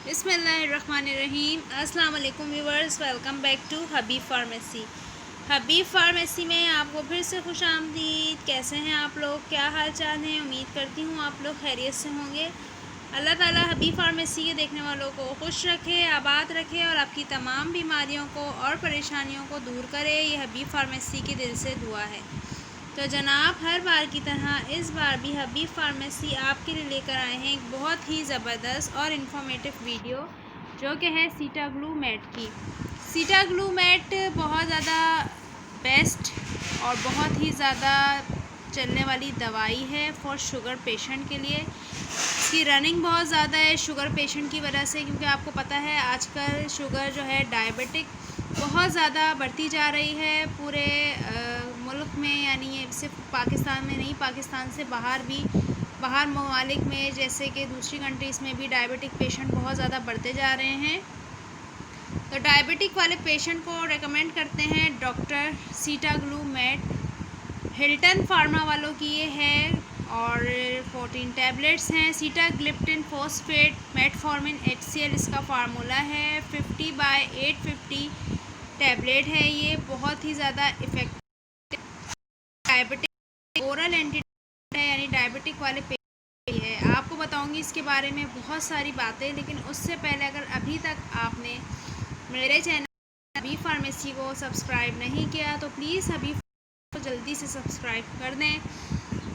बिस्मिल्लाहिर्रहमानिर्रहीम। अस्सलाम वालेकुम viewers, welcome back to Habib Pharmacy. Habib Pharmacy में आपको फिर से खुश आमदीद। कैसे हैं आप लोग, क्या हाल चाल हैं? उम्मीद करती हूँ आप लोग खैरियत से होंगे। अल्लाह ताला हबीब फार्मेसी के देखने वालों को खुश रखे, आबाद रखे और आपकी तमाम बीमारियों को और परेशानियों को दूर करे। ये हबीब फार्मेसी के दिल से दुआ है। तो जनाब, हर बार की तरह इस बार भी हबीब फार्मेसी आपके लिए लेकर आए हैं एक बहुत ही ज़बरदस्त और इन्फॉर्मेटिव वीडियो, जो कि है सीटाग्लूमेट की। सीटाग्लूमेट बहुत ज़्यादा बेस्ट और बहुत ही ज़्यादा चलने वाली दवाई है फॉर शुगर पेशेंट के लिए। इसकी रनिंग बहुत ज़्यादा है शुगर पेशेंट की वजह से, क्योंकि आपको पता है आजकल शुगर जो है डायबिटिक बहुत ज़्यादा बढ़ती जा रही है पूरे मुल्क में। यानी ये सिर्फ पाकिस्तान में नहीं, पाकिस्तान से बाहर ममालिक में, जैसे कि दूसरी कंट्रीज़ में भी डायबिटिक पेशेंट बहुत ज़्यादा बढ़ते जा रहे हैं। तो डायबिटिक वाले पेशेंट को रेकमेंड करते हैं डॉक्टर सीटाग्लूमेट। हिल्टन फार्मा वालों की ये है और 14 टैबलेट्स हैं। सीटाग्लिप्टिन फॉस्फेट मेटफॉर्मिन HCl इसका फार्मूला है। 50/850 टैबलेट है। ये बहुत ही ज़्यादा इफ़ेक्टिव डायबिटिक ओरल एंटी है, यानी डायबिटिक वाले पेशेंट है। आपको बताऊंगी इसके बारे में बहुत सारी बातें, लेकिन उससे पहले अगर अभी तक आपने मेरे चैनल हबीब फार्मेसी को सब्सक्राइब नहीं किया तो प्लीज़ हबीब को जल्दी से सब्सक्राइब कर दें।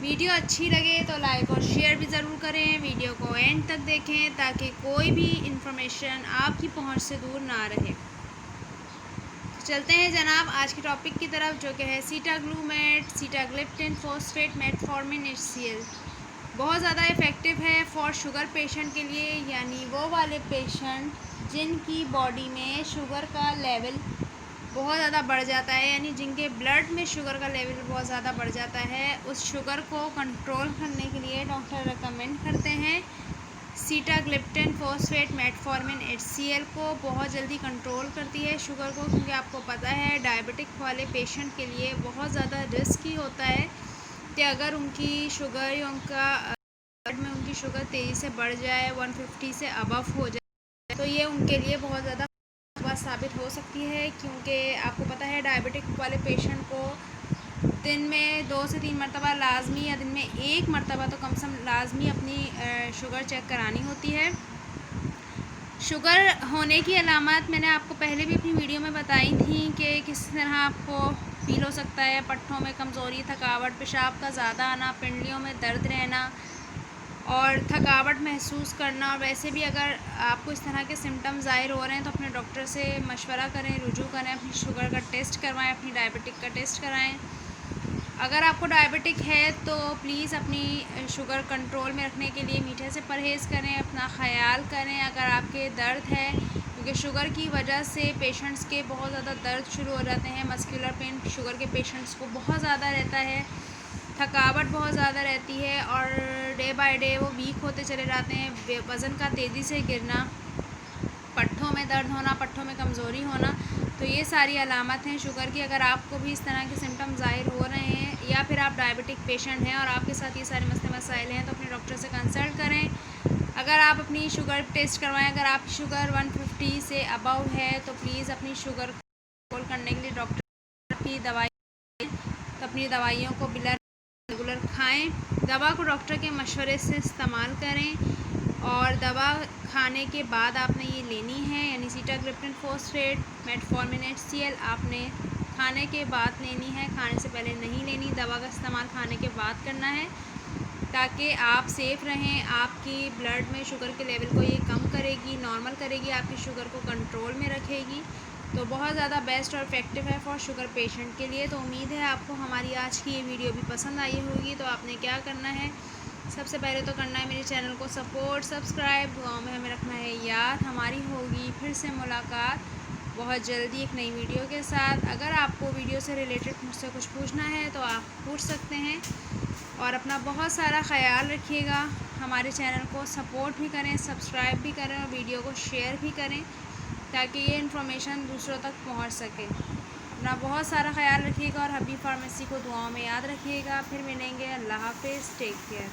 वीडियो अच्छी लगे तो लाइक और शेयर भी ज़रूर करें। वीडियो को एंड तक देखें ताकि कोई भी इंफॉर्मेशन आपकी पहुंच से दूर ना रहे। चलते हैं जनाब आज के टॉपिक की तरफ, जो कि है सीटाग्लूमेट, सीटाग्लिप्टिन फॉस्फेट मेटफॉर्मिन HCl। बहुत ज़्यादा इफ़ेक्टिव है फॉर शुगर पेशेंट के लिए, यानी वो वाले पेशेंट जिनकी बॉडी में शुगर का लेवल बहुत ज़्यादा बढ़ जाता है, यानी जिनके ब्लड में शुगर का लेवल बहुत ज़्यादा बढ़ जाता है। उस शुगर को कंट्रोल करने के लिए डॉक्टर रेकमेंड करते हैं सीटाग्लिप्टिन फॉस्फेट मेटफॉर्मिन HCl को। बहुत जल्दी कंट्रोल करती है शुगर को, क्योंकि आपको पता है डायबिटिक वाले पेशेंट के लिए बहुत ज़्यादा रिस्की होता है कि अगर उनकी शुगर या उनका ब्लड में उनकी शुगर तेज़ी से बढ़ जाए, 150 से अबव हो जाए, तो ये उनके लिए बहुत ज़्यादा बात साबित हो सकती है। क्योंकि आपको पता है डायबिटिक वाले पेशेंट को दिन में 2 से 3 मरतबा लाजमी, या दिन में 1 मरतबा तो कम से कम लाजमी अपनी शुगर चेक करानी होती है। शुगर होने की अलामत मैंने आपको पहले भी अपनी वीडियो में बताई थी कि किस तरह आपको फील हो सकता है। पट्ठों में कमज़ोरी, थकावट, पेशाब का ज़्यादा आना, पिंडलियों में दर्द रहना और थकावट महसूस करना। और वैसे भी अगर आपको इस तरह के सिम्टम्स ज़ाहिर हो रहे हैं तो अपने डॉक्टर से मशवरा करें, रुजू करें, अपनी शुगर का टेस्ट करवाएं, अपनी डायबिटिक का टेस्ट कराएं। अगर आपको डायबिटिक है तो प्लीज़ अपनी शुगर कंट्रोल में रखने के लिए मीठे से परहेज़ करें, अपना ख़याल करें। अगर आपके दर्द है, क्योंकि शुगर की वजह से पेशेंट्स के बहुत ज़्यादा दर्द शुरू हो जाते हैं, मस्कुलर पेन शुगर के पेशेंट्स को बहुत ज़्यादा रहता है, थकावट बहुत ज़्यादा रहती है और डे बाय डे वो वीक होते चले जाते हैं, वज़न का तेज़ी से गिरना, पट्ठों में दर्द होना, पट्ठों में कमज़ोरी होना। तो ये सारी अलामत हैं शुगर की। अगर आपको भी इस तरह के सिम्टम ज़ाहिर हो रहे हैं या फिर आप डायबिटिक पेशेंट हैं और आपके साथ ये सारे मसले मसाइल हैं, तो अपने डॉक्टर से कंसल्ट करें। अगर आप अपनी शुगर टेस्ट करवाएं, अगर आपकी शुगर 150 से अबव है तो प्लीज़ अपनी शुगर कंट्रोल करने के लिए डॉक्टर की दवाई, तो अपनी दवाइयों को बिला रेगुलर खाएँ। दवा को डॉक्टर के मशवरे से इस्तेमाल करें और दवा खाने के बाद आपने ये लेनी है, यानी सीटाग्लिप्टिन फॉस्फेट मेटफॉर्मिन HCl आपने खाने के बाद लेनी है, खाने से पहले नहीं लेनी। दवा का इस्तेमाल खाने के बाद करना है ताकि आप सेफ़ रहें। आपकी ब्लड में शुगर के लेवल को ये कम करेगी, नॉर्मल करेगी, आपकी शुगर को कंट्रोल में रखेगी। तो बहुत ज़्यादा बेस्ट और इफ़ेक्टिव है फॉर शुगर पेशेंट के लिए। तो उम्मीद है आपको हमारी आज की ये वीडियो भी पसंद आई होगी। तो आपने क्या करना है, सबसे पहले तो करना है मेरे चैनल को सपोर्ट, सब्सक्राइब, दुआओं में हमें रखना है याद। हमारी होगी फिर से मुलाकात बहुत जल्दी एक नई वीडियो के साथ। अगर आपको वीडियो से रिलेटेड मुझसे कुछ पूछना है तो आप पूछ सकते हैं और अपना बहुत सारा ख़याल रखिएगा। हमारे चैनल को सपोर्ट भी करें, सब्सक्राइब भी करें और वीडियो को शेयर भी करें ताकि ये इन्फॉर्मेशन दूसरों तक पहुंच सके। अपना बहुत सारा ख़याल रखिएगा और हबीब फार्मेसी को दुआओं में याद रखिएगा। फिर मिलेंगे। अल्लाह हाफ़िज़, टेक केयर।